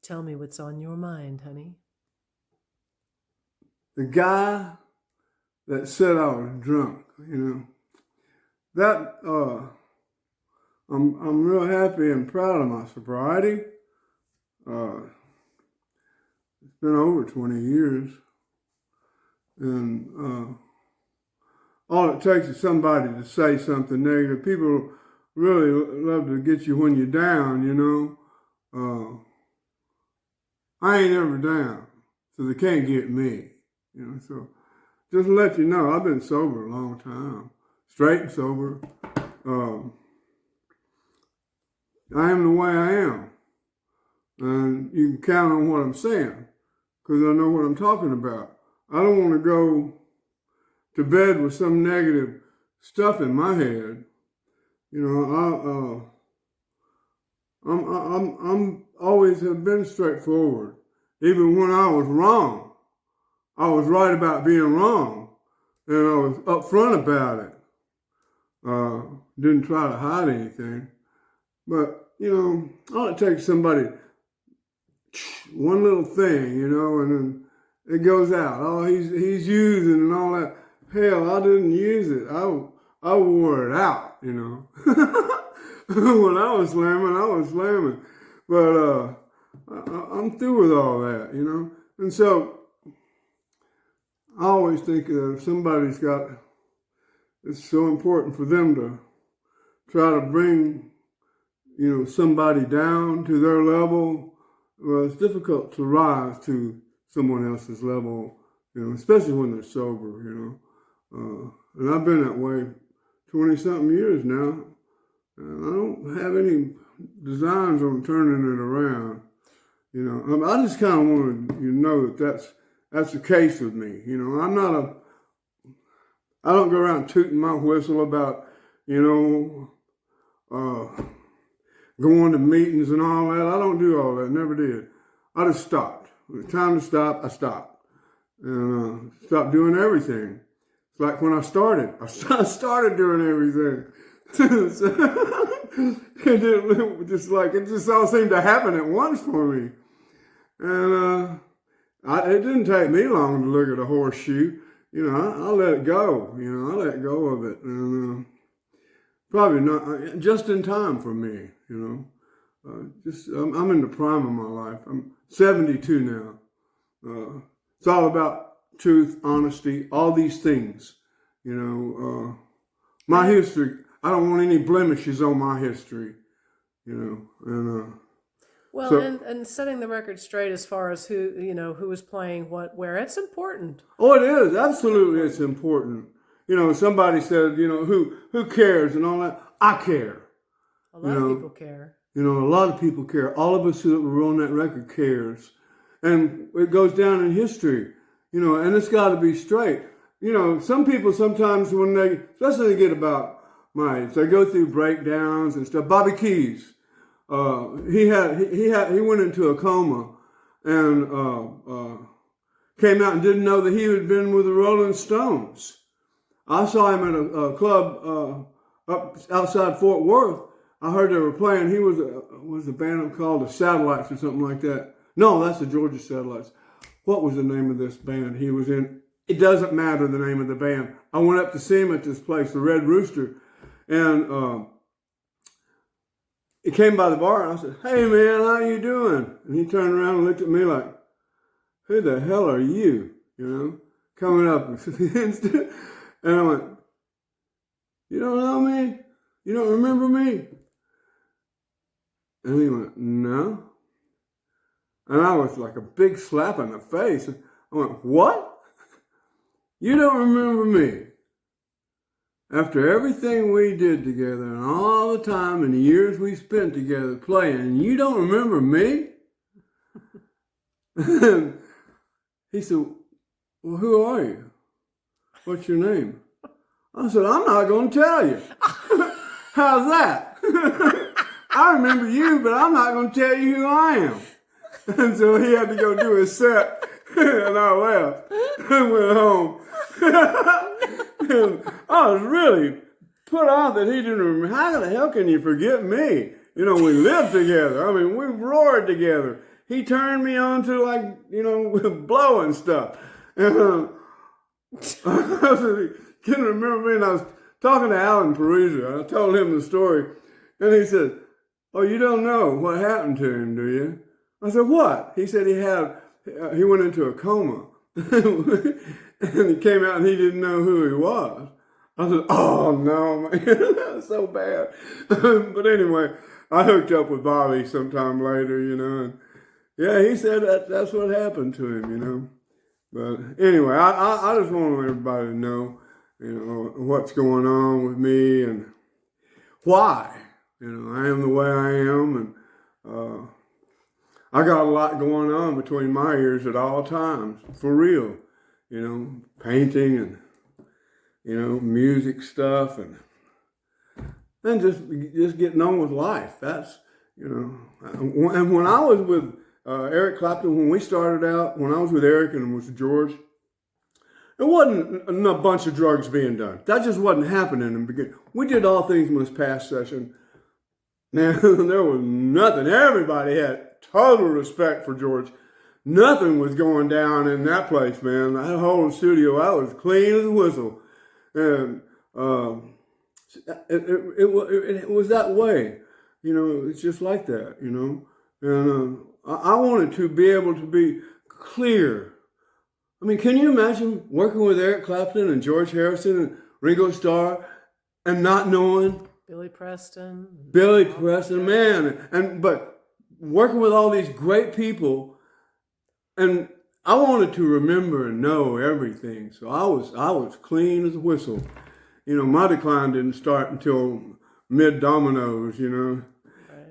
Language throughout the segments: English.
Tell me what's on your mind, honey. The guy that said I was drunk, that I'm real happy and proud of my sobriety. It's been over 20 years, and all it takes is somebody to say something negative. People really love to get you when you're down, I ain't ever down, so they can't get me, So just to let you know, I've been sober a long time, straight and sober. I am the way I am, and you can count on what I'm saying, because I know what I'm talking about. I don't want to go to bed with some negative stuff in my head. I'm always have been straightforward. Even when I was wrong, I was right about being wrong, and I was upfront about it. Didn't try to hide anything. But, all it takes is somebody, one little thing, and then it goes out. Oh, he's using and all that. Hell, I didn't use it. I wore it out, When I was slamming. But I'm through with all that, And so I always think that if somebody's it's so important for them to try to bring, somebody down to their level. Well, it's difficult to rise to someone else's level, especially when they're sober, And I've been that way 20-something years now. And I don't have any designs on turning it around. I just kind of wanted you to know that's the case with me. I don't go around tooting my whistle about, going to meetings and all that. I don't do all that, never did. I just stopped. When it was time to stop, I stopped. And stopped doing everything. It's like when I started. I started doing everything. It just all seemed to happen at once for me. And it didn't take me long to look at a horseshoe. I let it go. I let go of it. And probably not just in time for me, I'm in the prime of my life. I'm 72 now. It's all about truth, honesty, all these things. My history, I don't want any blemishes on my history, Well, so, and setting the record straight as far as who is playing what, where, it's important. Oh, it is. Absolutely, it's important. Somebody said, who cares and all that. I care. A lot of people care. A lot of people care. All of us who were on that record cares. And it goes down in history, and it's got to be straight. Some people sometimes especially they get about my age, they go through breakdowns and stuff. Bobby Keys, he went into a coma and came out and didn't know that he had been with the Rolling Stones. I saw him at a club up outside Fort Worth. I heard they were playing. He was a band called the Satellites or something like that. No, that's the Georgia Satellites. What was the name of this band he was in? It doesn't matter the name of the band. I went up to see him at this place, the Red Rooster, and he came by the bar and I said, "Hey man, how you doing?" And he turned around and looked at me like, "Who the hell are you?" Coming up. And I went, "You don't know me? You don't remember me?" And he went, "No." And I was like a big slap in the face. I went, "What? You don't remember me? After everything we did together and all the time and the years we spent together playing, you don't remember me?" And he said, "Well, who are you? What's your name?" I said, "I'm not going to tell you." How's that? I remember you, but I'm not going to tell you who I am. And so he had to go do his set, and I left and went home. And I was really put off that he didn't remember. How the hell can you forget me? We lived together. I mean, we roared together. he turned me on to, like, you know, blowing stuff. And I can remember me, and I was talking to Alan Parisa. I told him the story, and he said, "Oh, you don't know what happened to him, do you?" I said, "What?" He said he went into a coma, and he came out and he didn't know who he was. I said, "Oh no, man, that's so bad." But anyway, I hooked up with Bobby sometime later, you know, and yeah, he said that's what happened to him, you know. But anyway, I just want everybody to know, you know, what's going on with me and why, you know, I am the way I am, and I got a lot going on between my ears at all times, for real, you know, painting and, you know, music stuff and just getting on with life. That's, you know, and when I was with Eric Clapton, when we started out, when I was with Eric and was with George, there wasn't a bunch of drugs being done. That just wasn't happening in the beginning. We did All Things Must Pass session. Now, there was nothing. Everybody had total respect for George. Nothing was going down in that place, man. That whole studio, I was clean as a whistle. And it was that way. You know, it's just like that, you know. And I wanted to be able to be clear. I mean, can you imagine working with Eric Clapton and George Harrison and Ringo Starr and not knowing? Billy Preston, man. But working with all these great people, and I wanted to remember and know everything. So I was clean as a whistle. You know, my decline didn't start until mid-Dominoes, you know.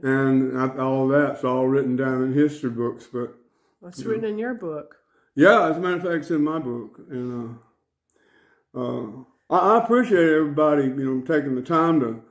And all that's all written down in history books, but what's written in your book? Yeah, as a matter of fact, it's in my book, and I appreciate everybody, you know, taking the time to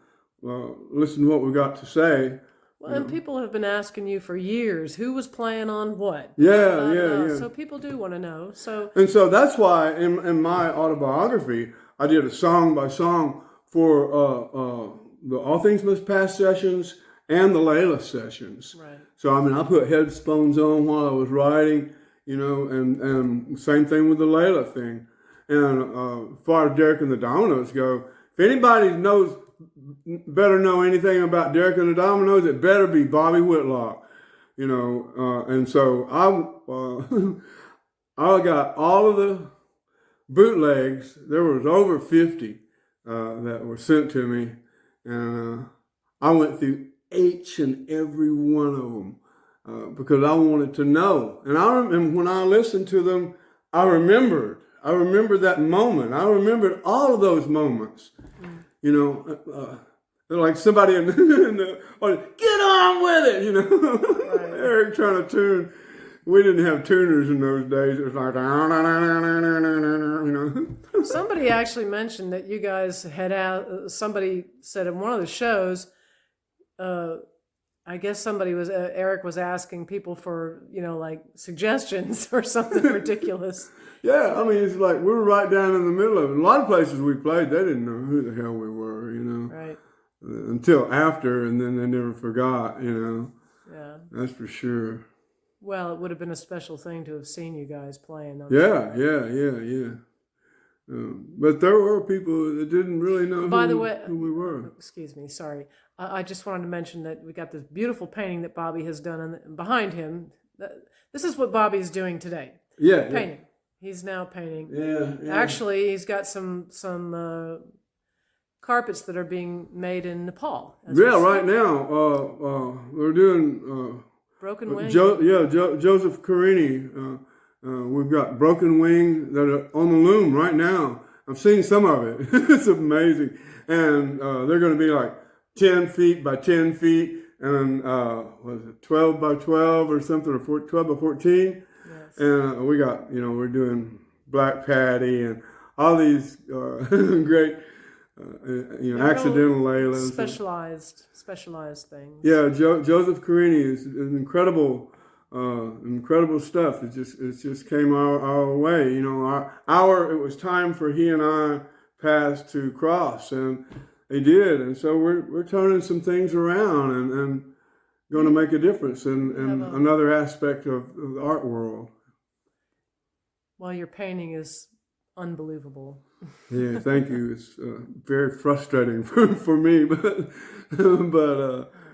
listen to what we got to say. Well, and people have been asking you for years who was playing on what. Yeah. So people do want to know. So that's why in my autobiography, I did a song by song for the All Things Must Pass sessions and the Layla sessions. Right. So, I mean, I put headphones on while I was writing, you know, and same thing with the Layla thing. And as far as Derek and the Dominoes go, if anybody better know anything about Derek and the Dominoes, it better be Bobby Whitlock, you know. And so I got all of the bootlegs. There was over 50 that were sent to me, and I went through each and every one of them because I wanted to know. And when I listened to them, I remembered that moment. I remembered all of those moments. You know, like somebody in the audience, get on with it, you know. Right. Eric trying to tune. We didn't have tuners in those days. It was like, you know. Somebody actually mentioned that you guys had out. Somebody said in one of the shows, I guess Eric was asking people for, you know, like suggestions or something ridiculous. Yeah, I mean, it's like we were right down in the middle of it. A lot of places we played, they didn't know who the hell we were, you know. Right. Until after, and then they never forgot, you know. Yeah. That's for sure. Well, it would have been a special thing to have seen you guys playing. Yeah. But there were people that didn't really know who we were. Excuse me, sorry. I just wanted to mention that we got this beautiful painting that Bobby has done, and behind him, this is what Bobby's doing today. Yeah. Painting. Yeah. He's now painting. Yeah. Actually, he's got some carpets that are being made in Nepal. Yeah, right now we're doing Broken Wing. Joseph Carini. We've got Broken Wing that are on the loom right now. I've seen some of it. It's amazing, and they're going to be like 10 feet by 10 feet, and was it 12 by 12 or something, or 12 by 14. And we got, you know, we're doing Black Patty and all these great, you know, accidental Laylas. Specialized things. Yeah, Joseph Carini is incredible stuff. It just came our way. You know, it was time for he and I paths to cross, and they did. And so we're turning some things around, going to make a difference in Have a- another aspect of the art world. Well, your painting is unbelievable. Yeah, thank you. It's very frustrating for me, but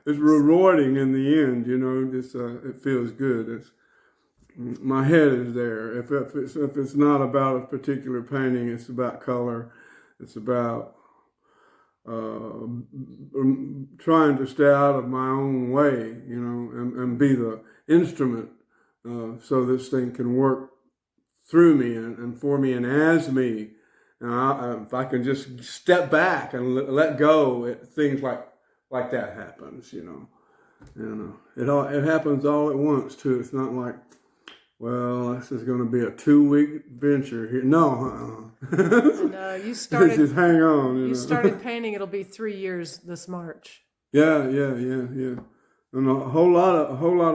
it's rewarding in the end. You know, it feels good. My head is there. If it's not about a particular painting, it's about color. It's about trying to stay out of my own way, you know, and be the instrument so this thing can work through me and for me and as me. And if I can just step back and let go, things like that happens, you know. It happens all at once too. It's not like, well, this is going to be a 2-week venture here. No, And you just started. hang on. You know. started painting. It'll be 3 years this March. Yeah. And a whole lot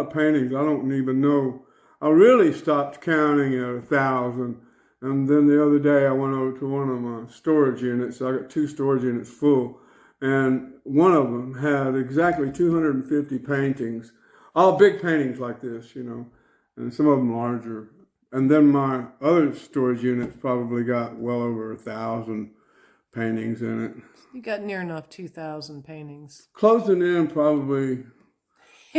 of paintings. I don't even know. I really stopped counting at 1,000. And then the other day I went over to one of my storage units. I got 2 storage units full. And one of them had exactly 250 paintings, all big paintings like this, you know, and some of them larger. And then my other storage units probably got well over 1,000 paintings in it. You got near enough 2,000 paintings Closing in probably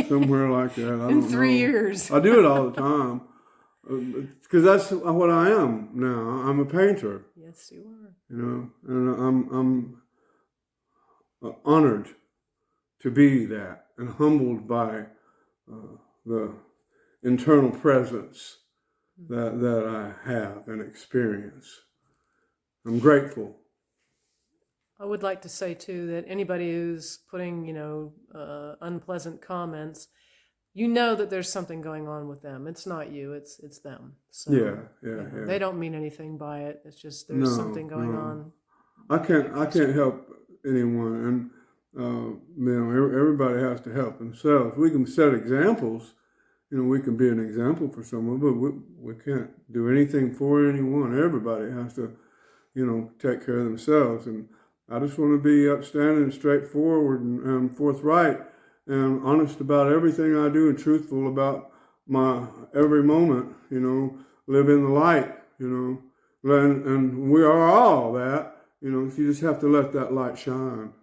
somewhere like that. I in don't 3 know. years. I do it all the time because that's what I am now. I'm a painter, Yes, you are. you know, and I'm honored to be that and humbled by the internal presence that I have and experience. I'm grateful. I would like to say too that anybody who's putting, unpleasant comments, you know that there's something going on with them. It's not you. It's them. So Yeah. they don't mean anything by it. It's just there's something going No. on. I can't help anyone, and everybody has to help themselves. We can set examples, you know, we can be an example for someone, but we can't do anything for anyone. Everybody has to, you know, take care of themselves. And I just want to be upstanding, straightforward, and forthright, and honest about everything I do, and truthful about my every moment. You know, live in the light. You know, and we are all that. You know, you just have to let that light shine.